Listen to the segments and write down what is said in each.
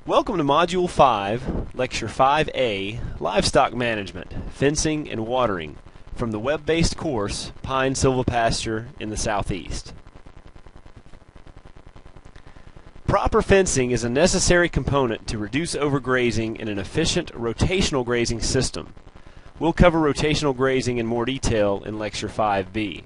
Welcome to Module 5, Lecture 5A, Livestock Management, Fencing and Watering, from the web-based course, Pine Silvopasture in the Southeast. Proper fencing is a necessary component to reduce overgrazing in an efficient rotational grazing system. We'll cover rotational grazing in more detail in Lecture 5B.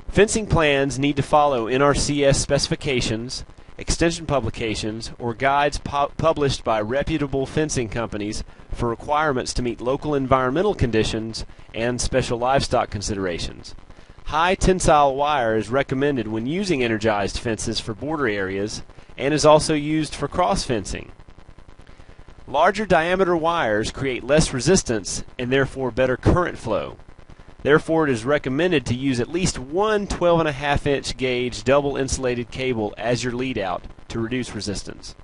Fencing plans need to follow NRCS specifications, extension publications, or guides published by reputable fencing companies for requirements to meet local environmental conditions and special livestock considerations. High tensile wire is recommended when using energized fences for border areas and is also used for cross fencing. Larger diameter wires create less resistance and therefore better current flow. Therefore, it is recommended to use at least one 12.5-inch gauge double insulated cable as your lead out to reduce resistance.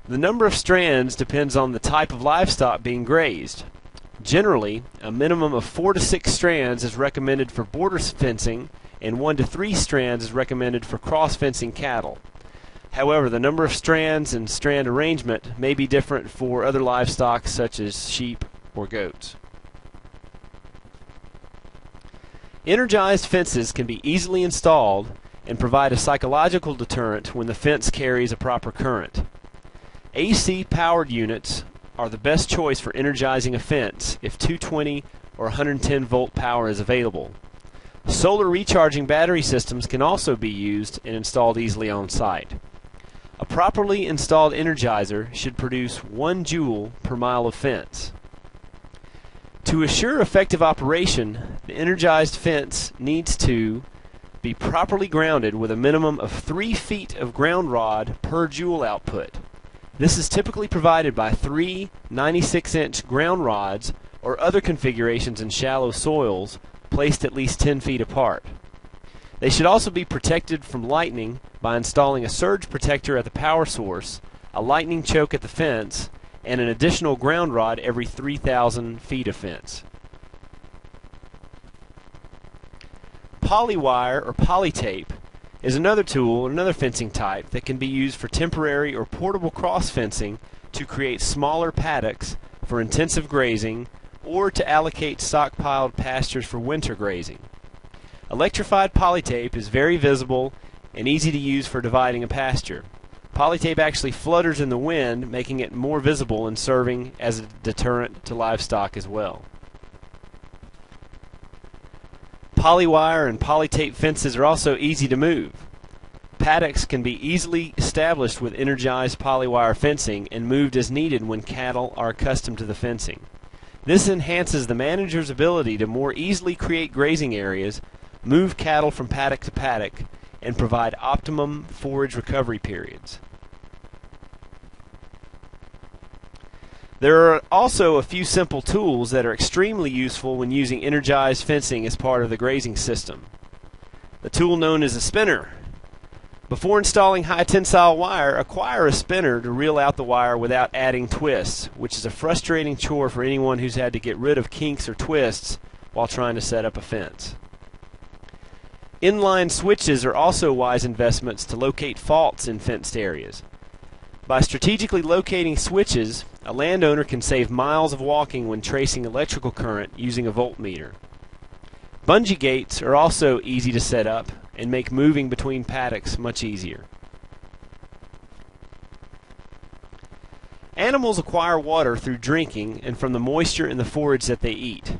The number of strands depends on the type of livestock being grazed. Generally, a minimum of 4 to 6 strands is recommended for border fencing and 1 to 3 strands is recommended for cross fencing cattle. However, the number of strands and strand arrangement may be different for other livestock such as sheep or goats. Energized fences can be easily installed and provide a psychological deterrent when the fence carries a proper current. AC powered units are the best choice for energizing a fence if 220 or 110 volt power is available. Solar recharging battery systems can also be used and installed easily on site. A properly installed energizer should produce 1 joule per mile of fence. To assure effective operation, the energized fence needs to be properly grounded with a minimum of 3 feet of ground rod per joule output. This is typically provided by 3 96-inch ground rods or other configurations in shallow soils placed at least 10 feet apart. They should also be protected from lightning by installing a surge protector at the power source, a lightning choke at the fence, and an additional ground rod every 3,000 feet of fence. Polywire or polytape is another tool, another fencing type that can be used for temporary or portable cross fencing to create smaller paddocks for intensive grazing or to allocate stockpiled pastures for winter grazing. Electrified polytape is very visible and easy to use for dividing a pasture. Polytape actually flutters in the wind, making it more visible and serving as a deterrent to livestock as well. Polywire and polytape fences are also easy to move. Paddocks can be easily established with energized polywire fencing and moved as needed when cattle are accustomed to the fencing. This enhances the manager's ability to more easily create grazing areas, move cattle from paddock to paddock, and provide optimum forage recovery periods. There are also a few simple tools that are extremely useful when using energized fencing as part of the grazing system. The tool known as a spinner. Before installing high tensile wire, acquire a spinner to reel out the wire without adding twists, which is a frustrating chore for anyone who's had to get rid of kinks or twists while trying to set up a fence. Inline switches are also wise investments to locate faults in fenced areas. By strategically locating switches, a landowner can save miles of walking when tracing electrical current using a voltmeter. Bungee gates are also easy to set up and make moving between paddocks much easier. Animals acquire water through drinking and from the moisture in the forage that they eat.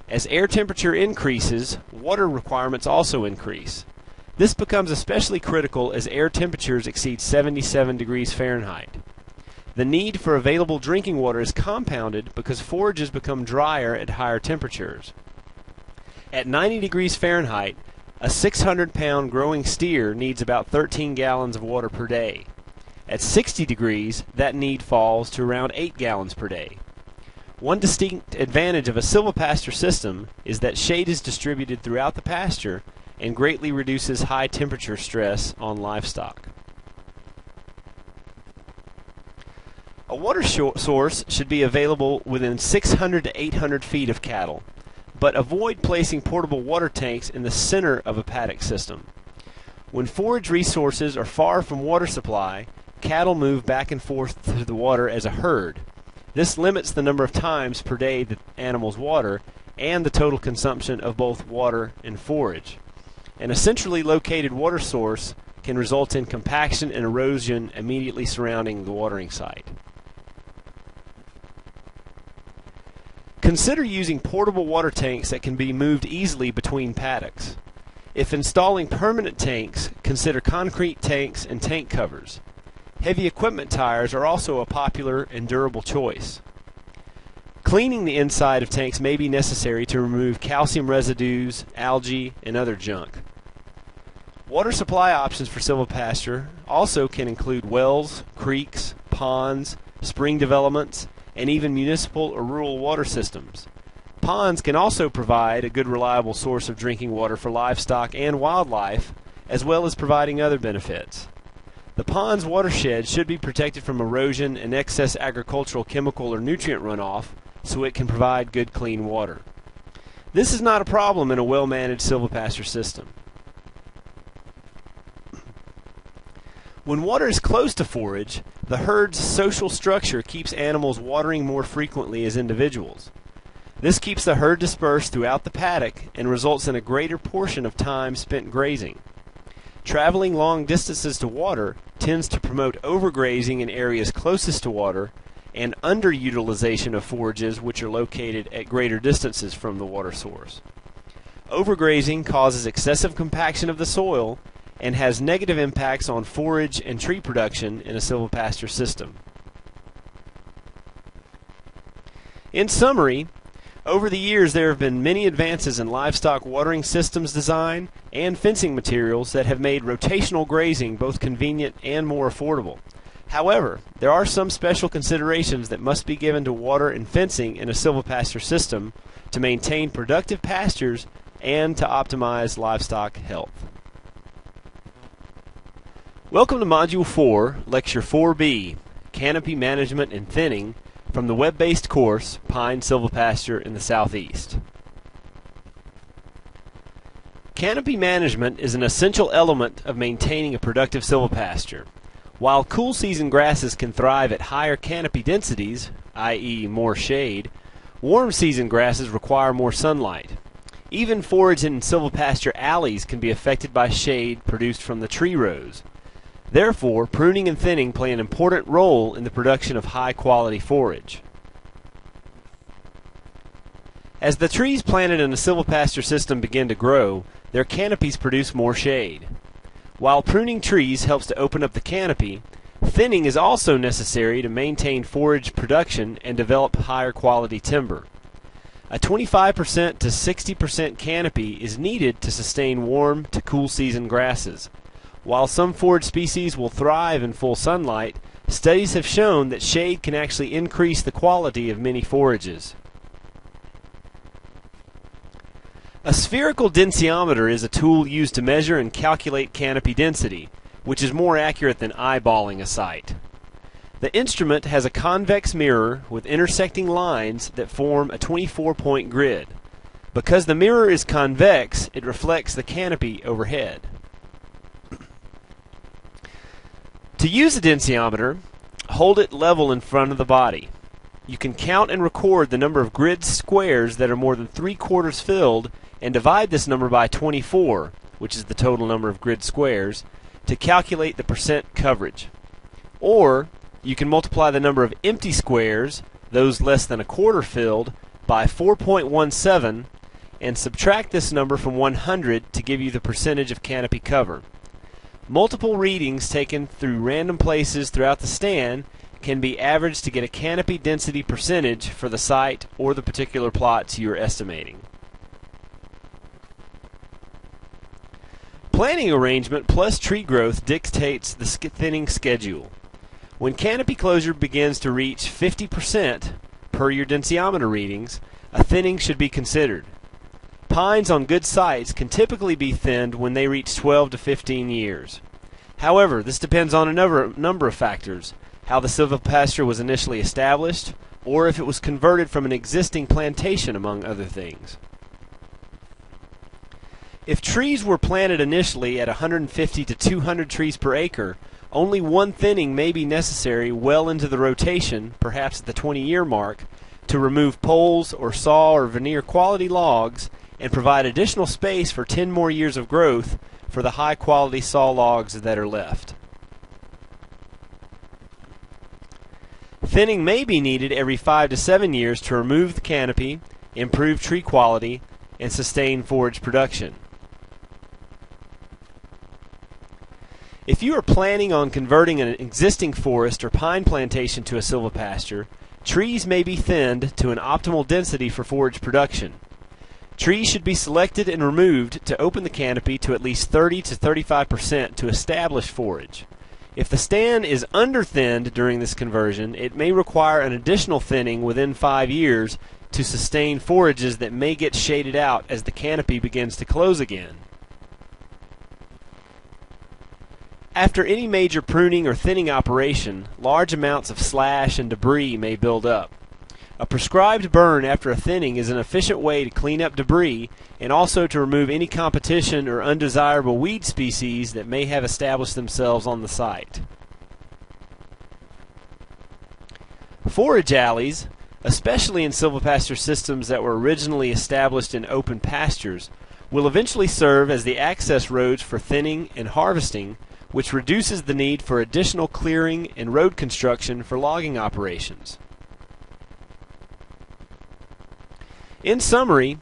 As air temperature increases, water requirements also increase. This becomes especially critical as air temperatures exceed 77 degrees Fahrenheit. The need for available drinking water is compounded because forages become drier at higher temperatures. At 90 degrees Fahrenheit, a 600-pound growing steer needs about 13 gallons of water per day. At 60 degrees, that need falls to around 8 gallons per day. One distinct advantage of a silvopasture system is that shade is distributed throughout the pasture and greatly reduces high temperature stress on livestock. A water source should be available within 600 to 800 feet of cattle, but avoid placing portable water tanks in the center of a paddock system. When forage resources are far from water supply, cattle move back and forth to the water as a herd. This limits the number of times per day that animals water and the total consumption of both water and forage. And a centrally located water source can result in compaction and erosion immediately surrounding the watering site. Consider using portable water tanks that can be moved easily between paddocks. If installing permanent tanks, consider concrete tanks and tank covers. Heavy equipment tires are also a popular and durable choice. Cleaning the inside of tanks may be necessary to remove calcium residues, algae, and other junk. Water supply options for silvopasture also can include wells, creeks, ponds, spring developments, and even municipal or rural water systems. Ponds can also provide a good reliable source of drinking water for livestock and wildlife, as well as providing other benefits. The pond's watershed should be protected from erosion and excess agricultural chemical or nutrient runoff so it can provide good clean water. This is not a problem in a well-managed silvopasture system. When water is close to forage, the herd's social structure keeps animals watering more frequently as individuals. This keeps the herd dispersed throughout the paddock and results in a greater portion of time spent grazing. Traveling long distances to water tends to promote overgrazing in areas closest to water and underutilization of forages which are located at greater distances from the water source. Overgrazing causes excessive compaction of the soil and has negative impacts on forage and tree production in a silvopasture system. In summary, over the years there have been many advances in livestock watering systems design and fencing materials that have made rotational grazing both convenient and more affordable. However, there are some special considerations that must be given to water and fencing in a silvopasture system to maintain productive pastures and to optimize livestock health. Welcome to Module 4, Lecture 4B, Canopy Management and Thinning, from the web-based course, Pine Silvopasture in the Southeast. Canopy management is an essential element of maintaining a productive silvopasture. While cool season grasses can thrive at higher canopy densities, i.e. more shade, warm season grasses require more sunlight. Even forage in silvopasture alleys can be affected by shade produced from the tree rows. Therefore, pruning and thinning play an important role in the production of high-quality forage. As the trees planted in a silvopasture system begin to grow, their canopies produce more shade. While pruning trees helps to open up the canopy, thinning is also necessary to maintain forage production and develop higher-quality timber. A 25% to 60% canopy is needed to sustain warm to cool season grasses. While some forage species will thrive in full sunlight, studies have shown that shade can actually increase the quality of many forages. A spherical densiometer is a tool used to measure and calculate canopy density, which is more accurate than eyeballing a site. The instrument has a convex mirror with intersecting lines that form a 24-point grid. Because the mirror is convex, it reflects the canopy overhead. To use a densiometer, hold it level in front of the body. You can count and record the number of grid squares that are more than 3/4 filled and divide this number by 24, which is the total number of grid squares, to calculate the percent coverage. Or, you can multiply the number of empty squares, those less than 1/4 filled, by 4.17 and subtract this number from 100 to give you the percentage of canopy cover. Multiple readings taken through random places throughout the stand can be averaged to get a canopy density percentage for the site or the particular plots you are estimating. Planting arrangement plus tree growth dictates the thinning schedule. When canopy closure begins to reach 50% per your densiometer readings, a thinning should be considered. Pines on good sites can typically be thinned when they reach 12 to 15 years. However, this depends on a number of factors: how the silvopasture was initially established, or if it was converted from an existing plantation, among other things. If trees were planted initially at 150 to 200 trees per acre, Only one thinning may be necessary well into the rotation, perhaps at the 20-year mark, to remove poles or saw or veneer quality logs and provide additional space for 10 more years of growth for the high quality saw logs that are left. Thinning may be needed every 5 to 7 years to remove the canopy, improve tree quality, and sustain forage production. If you are planning on converting an existing forest or pine plantation to a silvopasture, trees may be thinned to an optimal density for forage production. Trees should be selected and removed to open the canopy to at least 30 to 35% to establish forage. If the stand is under-thinned during this conversion, it may require an additional thinning within 5 years to sustain forages that may get shaded out as the canopy begins to close again. After any major pruning or thinning operation, large amounts of slash and debris may build up. A prescribed burn after a thinning is an efficient way to clean up debris and also to remove any competition or undesirable weed species that may have established themselves on the site. Forage alleys, especially in silvopasture systems that were originally established in open pastures, will eventually serve as the access roads for thinning and harvesting, which reduces the need for additional clearing and road construction for logging operations. In summary,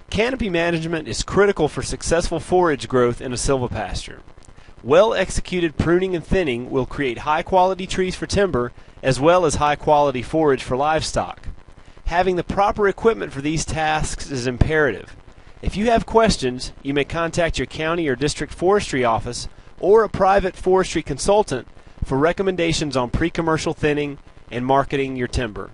canopy management is critical for successful forage growth in a silvopasture. Well-executed pruning and thinning will create high-quality trees for timber as well as high-quality forage for livestock. Having the proper equipment for these tasks is imperative. If you have questions, you may contact your county or district forestry office or a private forestry consultant for recommendations on pre-commercial thinning and marketing your timber.